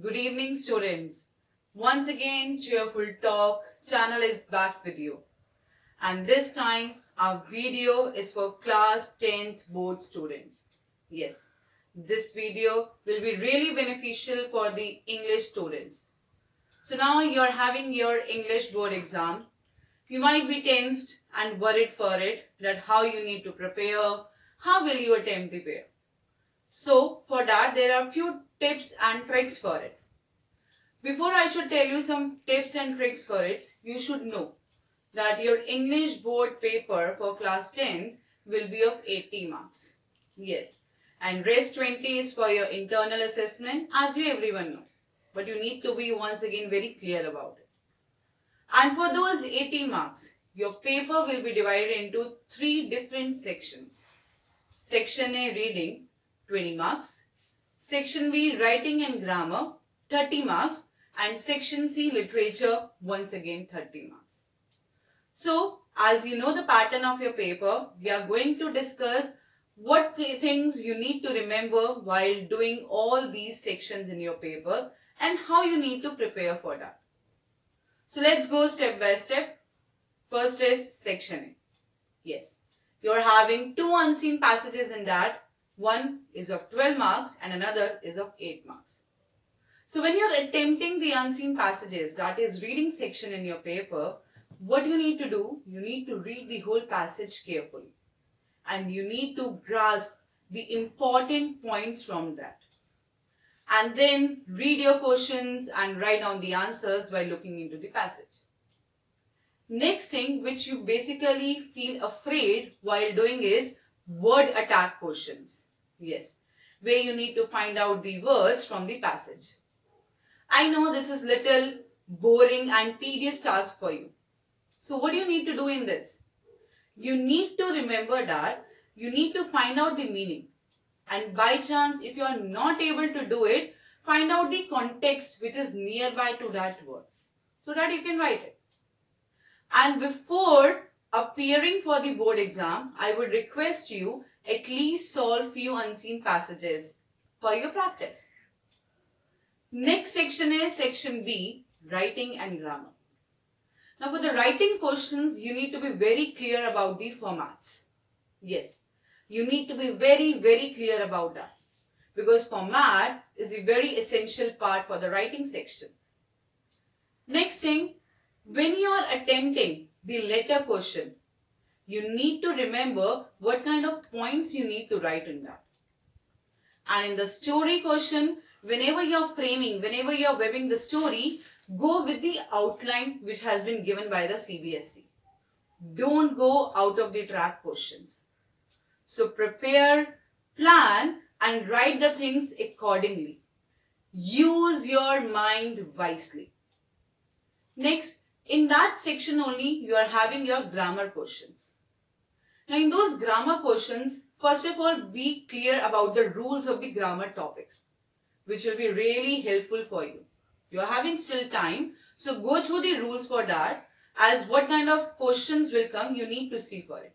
Good evening, students. Once again, Cheerful Talk channel is back with you. And this time, our video is for class 10th board students. Yes, this video will be really beneficial for the English students. So now you're having your English board exam. You might be tensed and worried for it, that how you need to prepare, how will you attempt the paper. So for that, there are few tips and tricks for it. Before I should tell you some tips and tricks for it, you should know that your English board paper for class 10 will be of 80 marks. Yes, and rest 20 is for your internal assessment, as you everyone know. But you need to be once again very clear about it. And for those 80 marks, your paper will be divided into 3 different sections. Section A, reading, 20 marks. Section B, writing and grammar, 30 marks. And section C, literature, once again 30 marks. So, as you know the pattern of your paper, we are going to discuss what things you need to remember while doing all these sections in your paper and how you need to prepare for that. So, let's go step by step. First is section A. Yes, you are having 2 unseen passages in that. One is of 12 marks and another is of 8 marks. So when you are attempting the unseen passages, that is reading section in your paper, what you need to do, you need to read the whole passage carefully. And you need to grasp the important points from that. And then read your questions and write down the answers while looking into the passage. Next thing which you basically feel afraid while doing is word attack questions. Yes, where you need to find out the words from the passage. I know this is little boring and tedious task for you. So what do you need to do in this? You need to remember that you need to find out the meaning. And by chance, if you are not able to do it, find out the context which is nearby to that word so that you can write it. And before appearing for the board exam, I would request you at least solve few unseen passages for your practice. Next section is section B, writing and grammar. Now for the writing questions, you need to be very clear about the formats. Yes, you need to be very clear about that because format is a very essential part for the writing section. Next thing, when you are attempting the letter question, you need to remember what kind of points you need to write in that. And in the story question, whenever you're framing, whenever you're webbing the story, go with the outline which has been given by the CBSE. Don't go out of the track questions. So prepare, plan and write the things accordingly. Use your mind wisely. Next, in that section only, you are having your grammar questions. Now in those grammar questions, first of all, be clear about the rules of the grammar topics, which will be really helpful for you. You are having still time, so go through the rules for that, as what kind of questions will come, you need to see for it.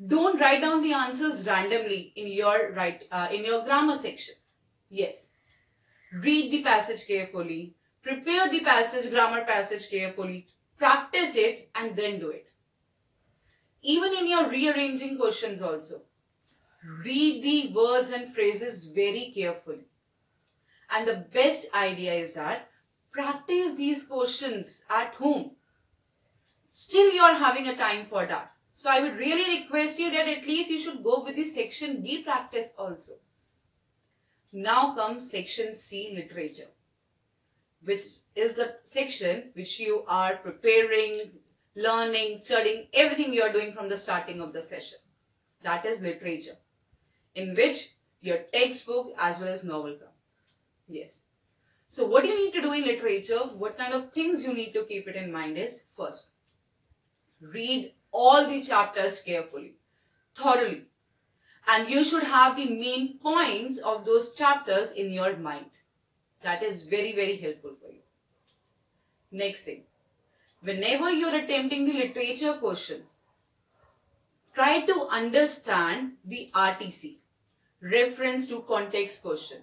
Don't write down the answers randomly in your grammar section. Yes, read the passage carefully, prepare the grammar passage carefully, practice it and then do it. Even in your rearranging questions also, read the words and phrases very carefully. And the best idea is that practice these questions at home. Still you are having a time for that. So I would really request you that at least you should go with the section B practice also. Now comes section C, literature, which is the section which you are preparing, learning, studying, everything you are doing from the starting of the session. That is literature, in which your textbook as well as novel come. Yes. So what you need to do in literature, what kind of things you need to keep it in mind is, first, read all the chapters carefully, thoroughly. And you should have the main points of those chapters in your mind. That is very helpful for you. Next thing, whenever you are attempting the literature question, try to understand the RTC, reference to context question.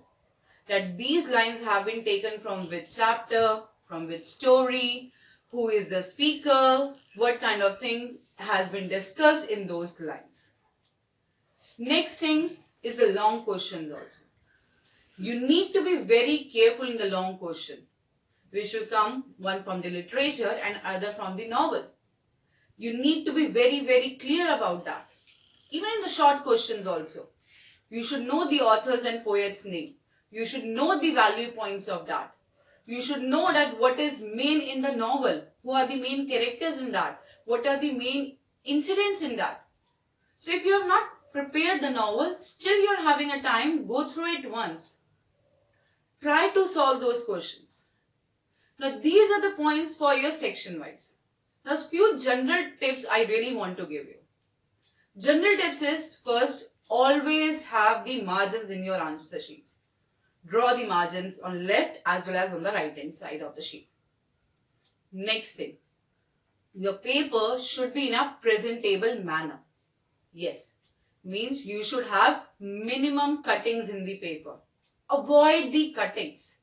that these lines have been taken from which chapter, from which story, who is the speaker, what kind of thing has been discussed in those lines. Next things is the long questions also. You need to be very careful in the long question, which will come one from the literature and other from the novel. You need to be very, very clear about that. Even in the short questions also. You should know the author's and poet's name. You should know the value points of that. You should know that what is main in the novel. Who are the main characters in that? What are the main incidents in that? So if you have not prepared the novel, still you are having a time, go through it once. Try to solve those questions. Now these are the points for your section wise. Now few general tips I really want to give you. General tips is, first, always have the margins in your answer sheets. Draw the margins on left as well as on the right hand side of the sheet. Next thing, your paper should be in a presentable manner. Yes, means you should have minimum cuttings in the paper. Avoid the cuttings.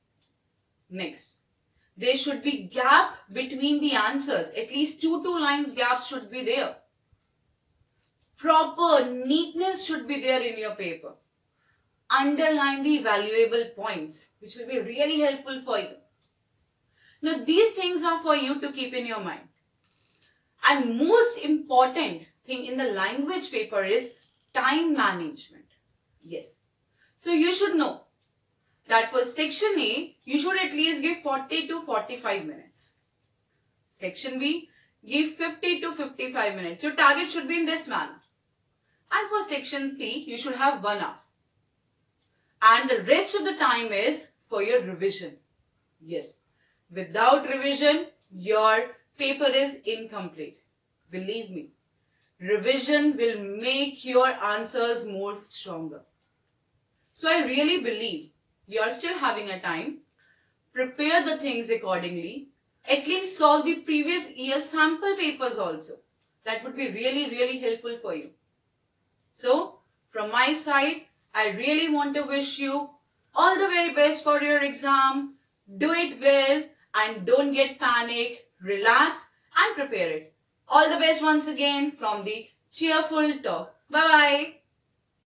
Next, there should be gap between the answers. At least 2 lines gaps should be there. Proper neatness should be there in your paper. Underline the valuable points, which will be really helpful for you. Now, these things are for you to keep in your mind. And most important thing in the language paper is time management. Yes. So, you should know that for section A, you should at least give 40 to 45 minutes. Section B, give 50 to 55 minutes. Your target should be in this manner. And for section C, you should have 1 hour. And the rest of the time is for your revision. Yes. Without revision, your paper is incomplete. Believe me. Revision will make your answers more stronger. So I really believe you are still having a time. Prepare the things accordingly. At least solve the previous year sample papers also. That would be really, really helpful for you. So, from my side, I really want to wish you all the very best for your exam. Do it well and don't get panic. Relax and prepare it. All the best once again from the Cheerful Talk. Bye-bye.